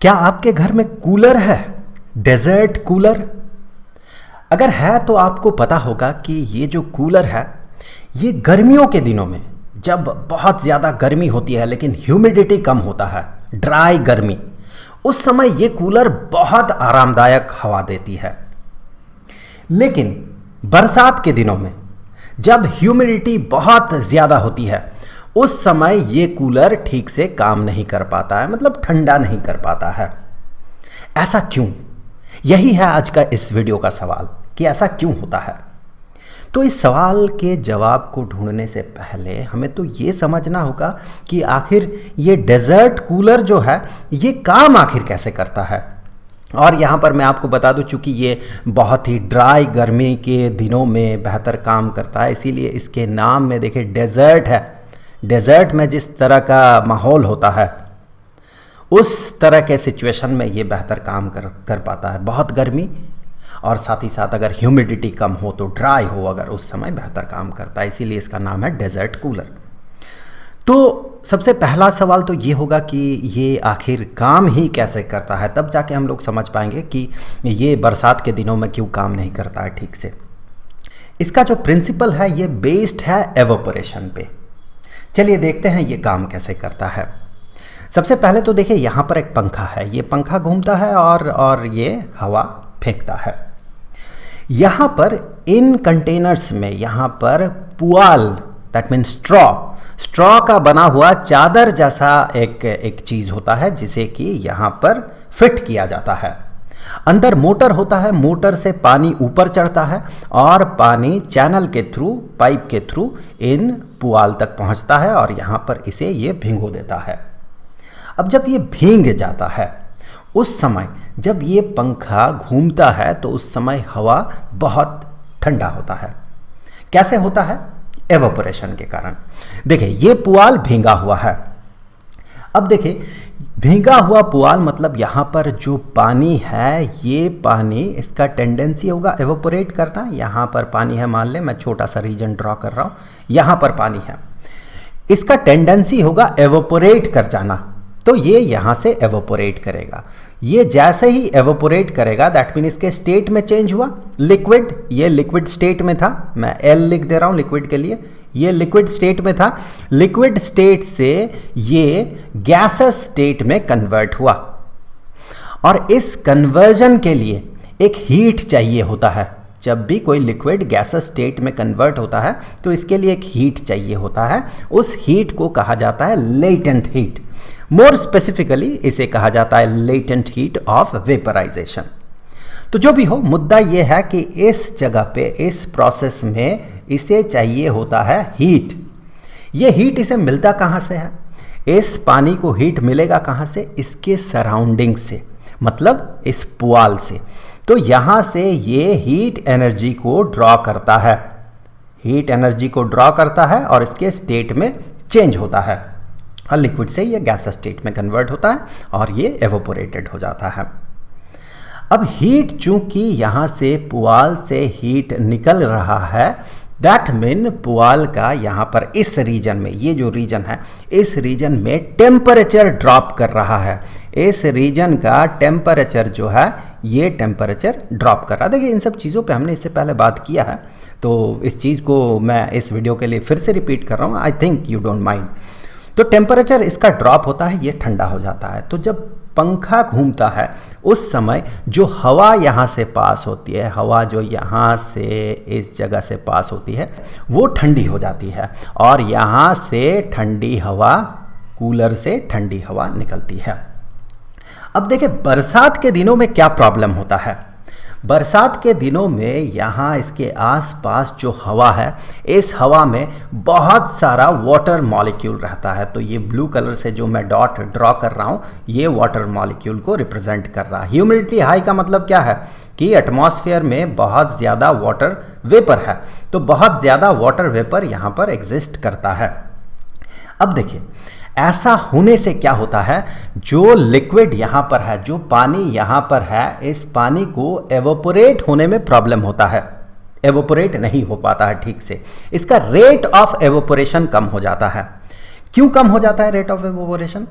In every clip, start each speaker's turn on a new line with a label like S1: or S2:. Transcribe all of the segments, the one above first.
S1: क्या आपके घर में कूलर है? Desert cooler? अगर है तो आपको पता होगा कि ये जो कूलर है ये गर्मियों के दिनों में जब बहुत ज़्यादा गर्मी होती है लेकिन ह्यूमिडिटी कम होता है, ड्राई गर्मी, उस समय ये कूलर बहुत आरामदायक हवा देती है। लेकिन बरसात के दिनों में जब ह्यूमिडिटी बहुत ज़्यादा होती है उस समय ये कूलर ठीक से काम नहीं कर पाता है, मतलब ठंडा नहीं कर पाता है। ऐसा क्यों? यही है आज का इस वीडियो का सवाल कि ऐसा क्यों होता है। तो इस सवाल के जवाब को ढूंढने से पहले हमें तो ये समझना होगा कि आखिर ये डेजर्ट कूलर जो है ये काम आखिर कैसे करता है। और यहाँ पर मैं आपको बता दूं, चूँकि ये बहुत ही ड्राई गर्मी के दिनों में बेहतर काम करता है, इसीलिए इसके नाम में देखिए डेजर्ट है। डेजर्ट में जिस तरह का माहौल होता है उस तरह के सिचुएशन में ये बेहतर काम कर पाता है। बहुत गर्मी और साथ ही साथ अगर ह्यूमिडिटी कम हो तो ड्राई हो, अगर उस समय बेहतर काम करता है, इसीलिए इसका नाम है डेजर्ट कूलर। तो सबसे पहला सवाल तो ये होगा कि ये आखिर काम ही कैसे करता है, तब जाके हम लोग समझ पाएंगे कि ये बरसात के दिनों में क्यों काम नहीं करता है ठीक से। इसका जो प्रिंसिपल है ये बेस्ड है एवोपोरेशन पे। चलिए देखते हैं ये काम कैसे करता है। सबसे पहले तो देखिए यहाँ पर एक पंखा है, ये पंखा घूमता है और ये हवा फेंकता है। यहाँ पर इन कंटेनर्स में यहाँ पर पुआल, दैट मीन्स स्ट्रॉ का बना हुआ चादर जैसा एक चीज़ होता है जिसे कि यहाँ पर फिट किया जाता है। अंदर मोटर होता है, मोटर से पानी ऊपर चढ़ता है और पानी चैनल के थ्रू, पाइप के थ्रू इन पुआल तक पहुँचता है और यहाँ पर इसे ये भिगो देता है। अब जब ये भीग जाता है उस समय जब ये पंखा घूमता है तो उस समय हवा बहुत ठंडा होता है। कैसे होता है? एवोपोरेशन के कारण। देखिए ये पुआल भीगा हुआ है। अब देखिए भीगा हुआ पुआल मतलब यहाँ पर जो पानी है, ये पानी, इसका टेंडेंसी होगा एवोपोरेट करना। यहाँ पर पानी है, मान लें मैं छोटा सा रीजन ड्रॉ कर रहा हूँ, यहाँ पर पानी है, इसका टेंडेंसी होगा एवोपोरेट कर जाना, तो ये यहाँ से एवोपोरेट करेगा। ये जैसे ही एवोपोरेट करेगा दैट मीन इसके स्टेट में चेंज हुआ। लिक्विड, ये लिक्विड स्टेट में था, मैं एल लिख दे रहा हूँ लिक्विड के लिए, ये लिक्विड स्टेट में था। लिक्विड स्टेट से ये गैसेस स्टेट में कन्वर्ट हुआ और इस कन्वर्जन के लिए एक हीट चाहिए होता है। जब भी कोई लिक्विड गैसेस स्टेट में कन्वर्ट होता है तो इसके लिए एक हीट चाहिए होता है। उस हीट को कहा जाता है लेटेंट हीट। मोर स्पेसिफिकली इसे कहा जाता है लेटेंट हीट ऑफ वेपराइजेशन। तो जो भी हो, मुद्दा यह है कि इस जगह पे, इस प्रोसेस में इसे चाहिए होता है हीट। ये हीट इसे मिलता कहाँ से है? इस पानी को हीट मिलेगा कहाँ से? इसके सराउंडिंग से, मतलब इस पुआल से। तो यहाँ से ये हीट एनर्जी को ड्रॉ करता है, हीट एनर्जी को ड्रॉ करता है और इसके स्टेट में चेंज होता है और लिक्विड से ये गैस स्टेट में कन्वर्ट होता है और ये एवोपोरेटेड हो जाता है। अब हीट चूंकि यहाँ से पुआल से हीट निकल रहा है, दैट मीन पुआल का यहाँ पर इस रीजन में, ये जो रीजन है इस रीजन में टेम्परेचर ड्रॉप कर रहा है। इस रीजन का टेम्परेचर जो है ये टेम्परेचर ड्रॉप कर रहा है। देखिए इन सब चीज़ों पे हमने इससे पहले बात किया है, तो इस चीज़ को मैं इस वीडियो के लिए फिर से रिपीट कर रहा हूँ, I think you don't mind. तो टेम्परेचर इसका ड्रॉप होता है, ये ठंडा हो जाता है। तो जब पंखा घूमता है उस समय जो हवा यहाँ से पास होती है, हवा जो यहाँ से इस जगह से पास होती है वो ठंडी हो जाती है और यहाँ से ठंडी हवा, कूलर से ठंडी हवा निकलती है। अब देखिए बरसात के दिनों में क्या प्रॉब्लम होता है। बरसात के दिनों में यहाँ इसके आसपास जो हवा है, इस हवा में बहुत सारा वाटर मॉलिक्यूल रहता है। तो ये ब्लू कलर से जो मैं डॉट ड्रॉ कर रहा हूँ ये वाटर मॉलिक्यूल को रिप्रेजेंट कर रहा है। ह्यूमिडिटी हाई का मतलब क्या है कि एटमॉस्फेयर में बहुत ज़्यादा वाटर वेपर है, तो बहुत ज़्यादा वाटर वेपर यहाँ पर एग्जिस्ट करता है। अब देखिए ऐसा होने से क्या होता है, जो लिक्विड यहाँ पर है, जो पानी यहाँ पर है, इस पानी को एवोपोरेट होने में प्रॉब्लम होता है, एवोपोरेट नहीं हो पाता है ठीक से, इसका रेट ऑफ एवोपोरेशन कम हो जाता है। क्यों कम हो जाता है रेट ऑफ एवोपोरेशन?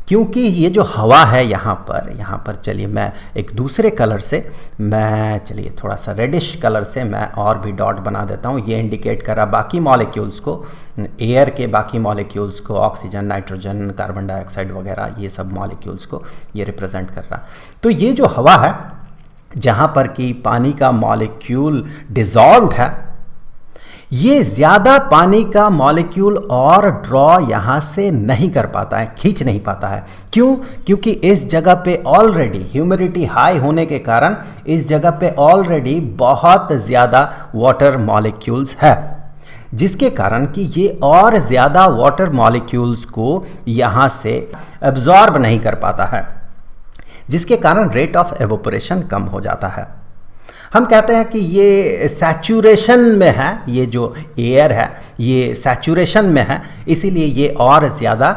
S1: क्योंकि ये जो हवा है यहाँ पर चलिए मैं एक दूसरे कलर से, मैं चलिए थोड़ा सा रेडिश कलर से मैं और भी डॉट बना देता हूँ। ये इंडिकेट कर रहा बाकी मॉलिक्यूल्स को, एयर के बाकी मॉलिक्यूल्स को, ऑक्सीजन, नाइट्रोजन, कार्बन डाइऑक्साइड वगैरह, ये सब मॉलिक्यूल्स को ये रिप्रेजेंट कर रहा। तो ये जो हवा है जहाँ पर कि पानी का मॉलिक्यूल डिजॉल्व्ड है, ये ज़्यादा पानी का मॉलिक्यूल और ड्रॉ यहाँ से नहीं कर पाता है, खींच नहीं पाता है। क्यों? क्योंकि इस जगह पे ऑलरेडी ह्यूमिडिटी हाई होने के कारण इस जगह पे ऑलरेडी बहुत ज़्यादा वाटर मॉलिक्यूल्स है, जिसके कारण कि ये और ज़्यादा वाटर मॉलिक्यूल्स को यहाँ से एब्जॉर्ब नहीं कर पाता है, जिसके कारण रेट ऑफ एवोपोरेशन कम हो जाता है। हम कहते हैं कि ये सैचुरेशन में है, ये जो एयर है ये सैचुरेशन में है, इसीलिए ये और ज़्यादा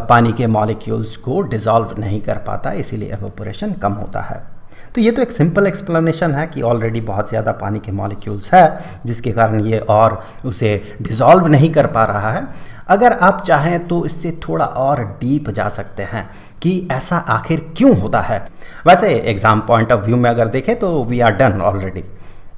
S1: पानी के मॉलिक्यूल्स को डिज़ोल्व नहीं कर पाता, इसीलिए एवोपोरेशन कम होता है। तो ये तो एक सिंपल एक्सप्लेनेशन है कि ऑलरेडी बहुत ज़्यादा पानी के मॉलिक्यूल्स है, जिसके कारण ये और उसे डिज़ोल्व नहीं कर पा रहा है। अगर आप चाहें तो इससे थोड़ा और डीप जा सकते हैं कि ऐसा आखिर क्यों होता है। वैसे एग्ज़ाम पॉइंट ऑफ व्यू में अगर देखें तो वी आर डन ऑलरेडी,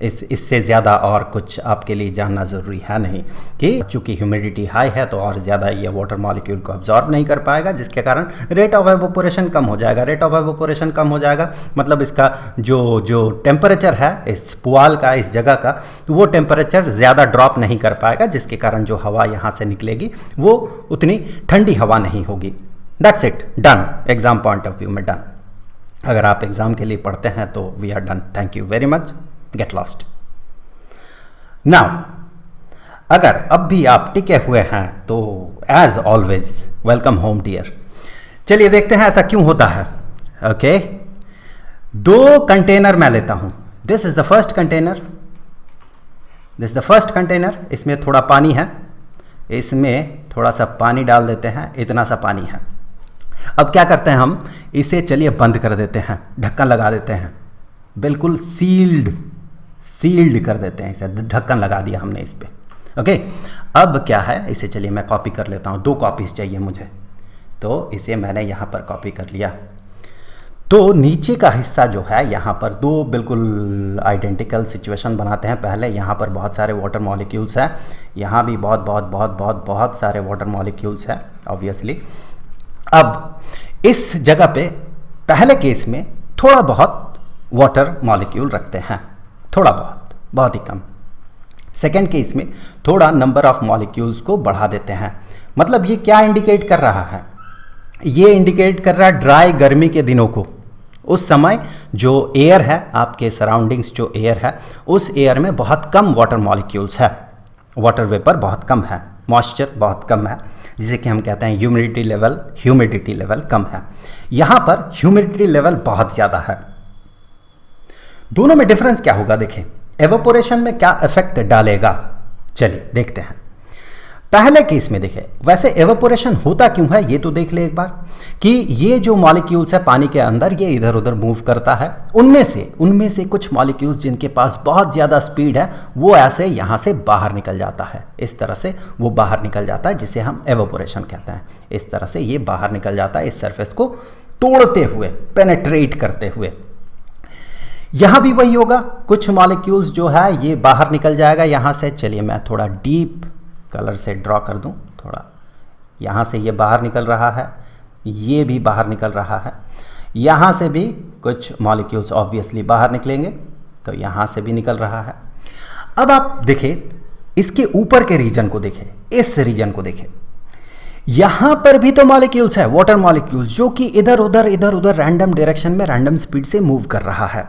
S1: इससे ज़्यादा और कुछ आपके लिए जानना ज़रूरी है नहीं कि चूँकि ह्यूमिडिटी हाई है तो और ज़्यादा ये वाटर मॉलिक्यूल को अब्जॉर्ब नहीं कर पाएगा, जिसके कारण रेट ऑफ एवोपोरेशन कम हो जाएगा। रेट ऑफ एवोपोरेशन कम हो जाएगा मतलब इसका जो टेम्परेचर है इस पुआल का, इस जगह का, तो वो टेम्परेचर ज़्यादा ड्रॉप नहीं कर पाएगा, जिसके कारण जो हवा यहाँ से निकलेगी वो उतनी ठंडी हवा नहीं होगी। That's it, done. Exam point of view में डन। अगर आप एग्ज़ाम के लिए पढ़ते हैं तो we are done. Thank you very much. Get lost. Now अगर अब भी आप टिके हुए हैं तो as always welcome home dear. चलिए देखते हैं ऐसा क्यों होता है। ओके, 2 कंटेनर मैं लेता हूं। This is the first container, this is the first container. इसमें थोड़ा पानी है, इसमें थोड़ा सा पानी डाल देते हैं, इतना सा पानी है। अब क्या करते हैं हम, इसे चलिए बंद कर देते हैं, ढक्कन लगा देते हैं, बिल्कुल सील्ड कर देते हैं। इसे ढक्कन लगा दिया हमने इस पर। ओके, अब क्या है, इसे चलिए मैं कॉपी कर लेता हूँ। 2 कॉपीज़ चाहिए मुझे, तो इसे मैंने यहाँ पर कॉपी कर लिया। तो नीचे का हिस्सा जो है यहाँ पर 2 बिल्कुल आइडेंटिकल सिचुएशन बनाते हैं। पहले यहाँ पर बहुत सारे वाटर मॉलिक्यूल्स हैं, यहाँ भी बहुत सारे वाटर मॉलिक्यूल्स हैं ऑब्वियसली। अब इस जगह पे पहले केस में थोड़ा बहुत वाटर मॉलिक्यूल रखते हैं, थोड़ा बहुत ही कम। सेकेंड केस में थोड़ा नंबर ऑफ मॉलिक्यूल्स को बढ़ा देते हैं। मतलब ये क्या इंडिकेट कर रहा है, ये इंडिकेट कर रहा है ड्राई गर्मी के दिनों को। उस समय जो एयर है, आपके सराउंडिंग्स जो एयर है, उस एयर में बहुत कम वाटर मॉलिक्यूल्स है, वाटर वेपर बहुत कम है, मॉइस्चर बहुत कम है, जिसे कि हम कहते हैं ह्यूमिडिटी लेवल कम है। यहाँ पर ह्यूमिडिटी लेवल बहुत ज़्यादा है। दोनों में डिफरेंस क्या होगा देखें, एवोपोरेशन में क्या इफेक्ट डालेगा, चलिए देखते हैं। पहले केस में देखें, वैसे एवोपोरेशन होता क्यों है ये तो देख ले एक बार, कि ये जो मॉलिक्यूल्स है पानी के अंदर ये इधर उधर मूव करता है। उनमें से कुछ मॉलिक्यूल्स जिनके पास बहुत ज़्यादा स्पीड है वो ऐसे यहाँ से बाहर निकल जाता है, इस तरह से वो बाहर निकल जाता है, जिसे हम एवोपोरेशन कहते हैं। इस तरह से ये बाहर निकल जाता है, इस सरफेस को तोड़ते हुए, पेनेट्रेट करते हुए। यहाँ भी वही होगा, कुछ मॉलिक्यूल्स जो है ये बाहर निकल जाएगा यहाँ से। चलिए मैं थोड़ा डीप कलर से ड्रॉ कर दूं, थोड़ा यहाँ से ये बाहर निकल रहा है, ये भी बाहर निकल रहा है, यहाँ से भी कुछ मॉलिक्यूल्स ऑब्वियसली बाहर निकलेंगे, तो यहाँ से भी निकल रहा है। अब आप देखें इसके ऊपर के रीजन को देखें, इस रीजन को देखें, यहाँ पर भी तो मॉलिक्यूल्स है, वाटर मॉलिक्यूल्स, जो कि इधर उधर रैंडम डायरेक्शन में रैंडम स्पीड से मूव कर रहा है।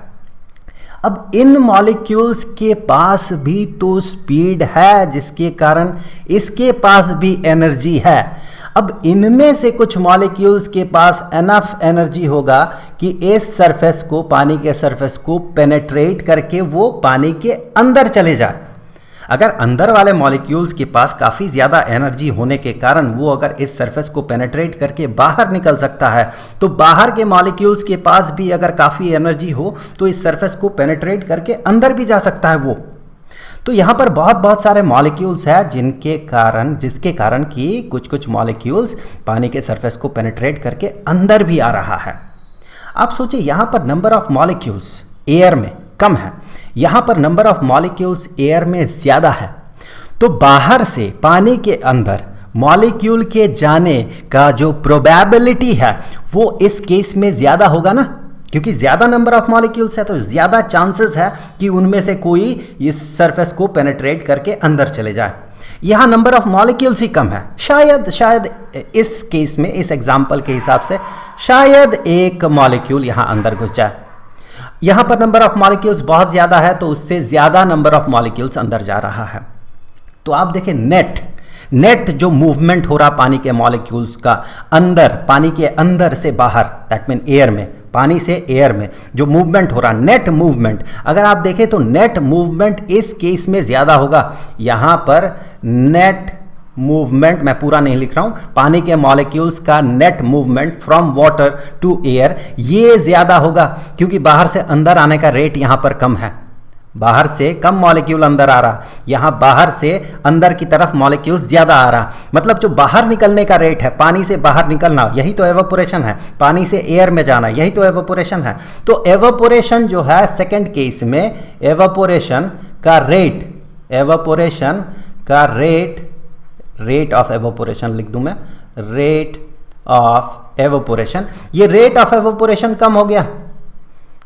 S1: अब इन मॉलिक्यूल्स के पास भी तो स्पीड है, जिसके कारण इसके पास भी एनर्जी है। अब इनमें से कुछ मॉलिक्यूल्स के पास एनफ एनर्जी होगा कि इस सरफेस को, पानी के सरफेस को पेनेट्रेट करके वो पानी के अंदर चले जाए। अगर अंदर वाले मॉलिक्यूल्स के पास काफ़ी ज़्यादा एनर्जी होने के कारण वो अगर इस सरफेस को पेनेट्रेट करके बाहर निकल सकता है, तो बाहर के मॉलिक्यूल्स के पास भी अगर काफ़ी एनर्जी हो तो इस सरफेस को पेनेट्रेट करके अंदर भी जा सकता है वो। तो यहाँ पर बहुत बहुत सारे मॉलिक्यूल्स हैं जिसके कारण कि कुछ कुछ मॉलिक्यूल्स पानी के सरफेस को पेनिट्रेट करके अंदर भी आ रहा है। आप सोचिए यहाँ पर नंबर ऑफ मॉलिक्यूल्स एयर में कम है, यहाँ पर नंबर ऑफ मॉलिक्यूल्स एयर में ज़्यादा है, तो बाहर से पानी के अंदर मॉलिक्यूल के जाने का जो प्रोबेबिलिटी है वो इस केस में ज़्यादा होगा ना, क्योंकि ज़्यादा नंबर ऑफ मॉलिक्यूल्स है तो ज़्यादा चांसेस है कि उनमें से कोई इस सरफेस को पेनिट्रेट करके अंदर चले जाए। यहाँ नंबर ऑफ मॉलिक्यूल्स ही कम है, शायद इस केस में, इस एग्जाम्पल के हिसाब से शायद एक मॉलिक्यूल यहाँ अंदर घुस जाए। यहाँ पर नंबर ऑफ मॉलिक्यूल्स बहुत ज़्यादा है तो उससे ज़्यादा नंबर ऑफ मॉलिक्यूल्स अंदर जा रहा है। तो आप देखें नेट जो मूवमेंट हो रहा पानी के मॉलिक्यूल्स का अंदर, पानी के अंदर से बाहर, दैट मीन एयर में, पानी से एयर में जो मूवमेंट हो रहा, नेट मूवमेंट, अगर आप देखें तो नेट मूवमेंट इस केस में ज़्यादा होगा। यहाँ पर नेट मूवमेंट, मैं पूरा नहीं लिख रहा हूँ, पानी के मॉलिक्यूल्स का net movement from water to air ये ज़्यादा होगा, क्योंकि बाहर से अंदर आने का रेट यहाँ पर कम है। बाहर से कम मॉलिक्यूल अंदर आ रहा, यहाँ बाहर से अंदर की तरफ मॉलिक्यूल्स ज़्यादा आ रहा। मतलब जो बाहर निकलने का रेट है, पानी से बाहर निकलना, यही तो एवापोरेशन है, पानी से एयर में जाना, यही तो एवापोरेशन है। तो एवापोरेशन जो है सेकंड केस में, एवापोरेशन का रेट ऑफ एवापोरेशन लिख दूं मैं, रेट ऑफ एवापोरेशन, ये रेट ऑफ एवापोरेशन कम हो गया,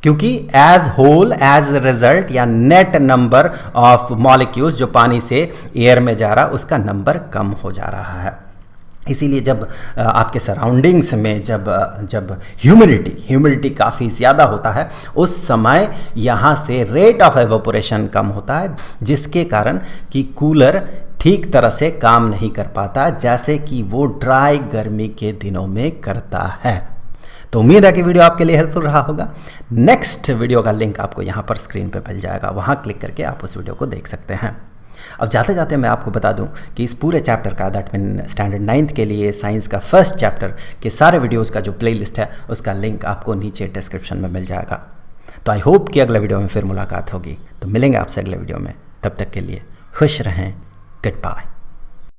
S1: क्योंकि एज होल, एज रिजल्ट या नेट नंबर ऑफ मॉलिक्यूल्स जो पानी से एयर में जा रहा उसका नंबर कम हो जा रहा है। इसीलिए जब आपके सराउंडिंग्स में जब ह्यूमिडिटी काफ़ी ज़्यादा होता है उस समय यहाँ से रेट ऑफ एवापोरेशन कम होता है, जिसके कारण कि कूलर ठीक तरह से काम नहीं कर पाता जैसे कि वो ड्राई गर्मी के दिनों में करता है। तो उम्मीद है कि वीडियो आपके लिए हेल्पफुल रहा होगा। नेक्स्ट वीडियो का लिंक आपको यहाँ पर स्क्रीन पे मिल जाएगा, वहाँ क्लिक करके आप उस वीडियो को देख सकते हैं। अब जाते जाते मैं आपको बता दूं कि इस पूरे चैप्टर का, दैट मीन स्टैंडर्ड 9th के लिए साइंस का फर्स्ट चैप्टर के सारे वीडियोस का जो प्लेलिस्ट है उसका लिंक आपको नीचे डिस्क्रिप्शन में मिल जाएगा। तो आई होप कि अगले वीडियो में फिर मुलाकात होगी। तो मिलेंगे आपसे अगले वीडियो में, तब तक के लिए खुश रहें, गुड बाय।